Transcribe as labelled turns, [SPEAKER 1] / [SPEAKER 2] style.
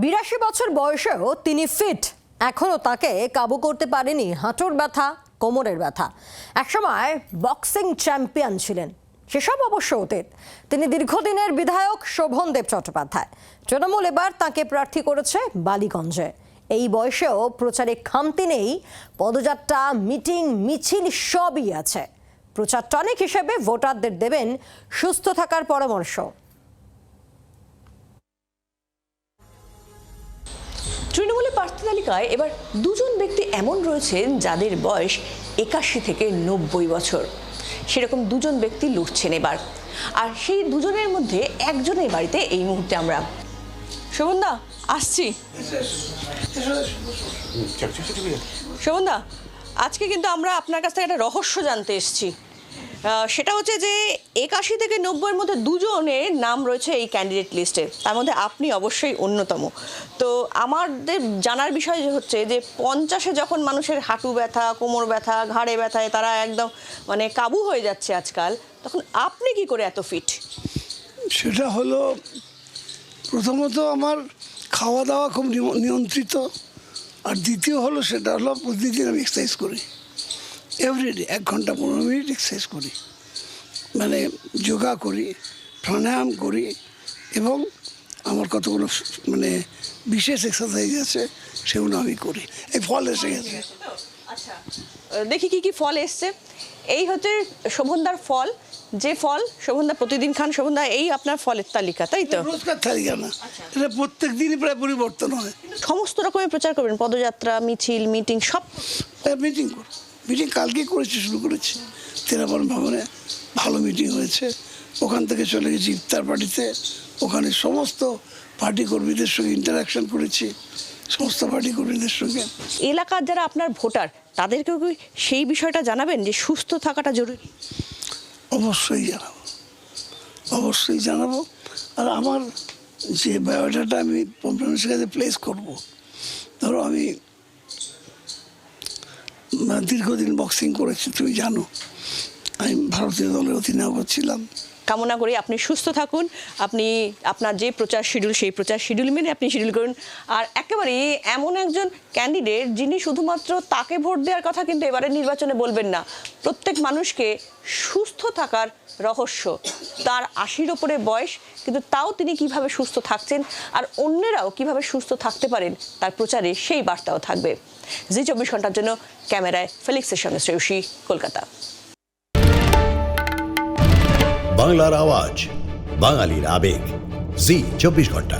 [SPEAKER 1] ৮২ বছর বয়সেও তিনি ফিট। এখনও তাকে কাবু করতে পারেনি হাঁটুর ব্যথা, কোমরের ব্যথা। একসময় বক্সিং চ্যাম্পিয়ন ছিলেন, সেসব অবশ্য অতীত। তিনি দীর্ঘদিনের বিধায়ক শোভনদেব চট্টোপাধ্যায়। তৃণমূল এবার তাকে প্রার্থী করেছে বালিগঞ্জে। এই বয়সেও প্রচারে খামতি নেই। পদযাত্রা, মিটিং, মিছিল সবই আছে। প্রচার টনিক হিসেবে ভোটারদের দেবেন সুস্থ থাকার পরামর্শ।
[SPEAKER 2] তৃণমূলের প্রার্থী তালিকায় এবার দুজন ব্যক্তি এমন রয়েছেন যাদের বয়স ৮১ থেকে ৯০ বছর। সেরকম দুজন ব্যক্তি লড়ছেন এবার, আর সেই দুজনের মধ্যে একজনের বাড়িতে এই মুহূর্তে আমরা। শোভনদা, আসছি। শোভনদা, আজকে কিন্তু আমরা আপনার কাছ থেকে একটা রহস্য জানতে এসেছি। সেটা হচ্ছে যে ৮১ থেকে ৯০-এর মধ্যে দুজনের নাম রয়েছে এই ক্যান্ডিডেট লিস্টে, তার মধ্যে আপনি অবশ্যই অন্যতম। তো আমাদের জানার বিষয় হচ্ছে যে ৫০-এ যখন মানুষের হাঁটু ব্যথা, কোমর ব্যথা, ঘাড়ে ব্যথায় তারা একদম মানে কাবু হয়ে যাচ্ছে আজকাল, তখন আপনি কি করে এত ফিট?
[SPEAKER 3] সেটা হলো, প্রথমত আমার খাওয়া দাওয়া খুব নিয়ন্ত্রিত, আর দ্বিতীয় হলো সেটা হলো প্রতিদিন আমি এক্সারসাইজ করি। এভরিডে 1 ঘন্টা 15 মিনিট এক্সারসাইজ করি, মানে যোগা করি, প্রাণায়াম করি, এবং আমার কতগুলো মানে বিশেষ এক্সারসাইজ আছে সেগুলো আমি করি। এই ফল এসে গেছে।
[SPEAKER 2] আচ্ছা, দেখি কি কি ফল এসছে। এই হচ্ছে শোভনদার ফল, যে ফল শোভনদা প্রতিদিন খান। শোভনদা, এই আপনার ফলের তালিকা, তাই তো?
[SPEAKER 3] রোজকার তালিকা না, এটা প্রত্যেক দিনই প্রায় পরিবর্তন হয়।
[SPEAKER 2] সমস্ত রকমের প্রচার করবেন, পদযাত্রা, মিছিল, মিটিং সব?
[SPEAKER 3] মিটিং করো, মিটিং কালকে করেছি, শুরু করেছি। তেরাবন ভবনে ভালো মিটিং হয়েছে। ওখান থেকে চলে গেছি ইফতার পার্টিতে, ওখানে সমস্ত পার্টি কর্মীদের সঙ্গে ইন্টারাকশন করেছি, সমস্ত পার্টি কর্মীদের সঙ্গে।
[SPEAKER 2] এলাকার যারা আপনার ভোটার, তাদেরকেও কি সেই বিষয়টা জানাবেন যে সুস্থ থাকাটা জরুরি?
[SPEAKER 3] অবশ্যই জানাবো, অবশ্যই জানাবো। আর আমার যে বায়োডাটা আমি মানুষের কাছে প্লেস করবো, ধরো আমি দীর্ঘদিন বক্সিং করেছি, তুমি জানো, আমি ভারতীয় দলের অধিনায়ক ছিলাম।
[SPEAKER 2] কামনা করি আপনি সুস্থ থাকুন, আপনি আপনার যে প্রচার শিডিউল, সেই প্রচার শিডিউল মেনে আপনি শিডিউল করুন। আর একেবারে এমন একজন ক্যান্ডিডেট যিনি শুধুমাত্র তাকে ভোট দেওয়ার কথা কিন্তু এবারে নির্বাচনে বলবেন না, প্রত্যেক মানুষকে সুস্থ থাকার রহস্য। তার ৮০-র ওপরে বয়স, কিন্তু তাও তিনি কিভাবে সুস্থ থাকছেন আর অন্যেরাও কিভাবে সুস্থ থাকতে পারেন তার প্রচারে সেই বার্তাও থাকবে। জি ২৪ ঘন্টার জন্য ক্যামেরায় ফেলিক্সের সঙ্গে শ্রেয়সী, কলকাতা।
[SPEAKER 4] বাংলার আওয়াজ, বাঙালির আবেগ, জি ২৪ ঘন্টা।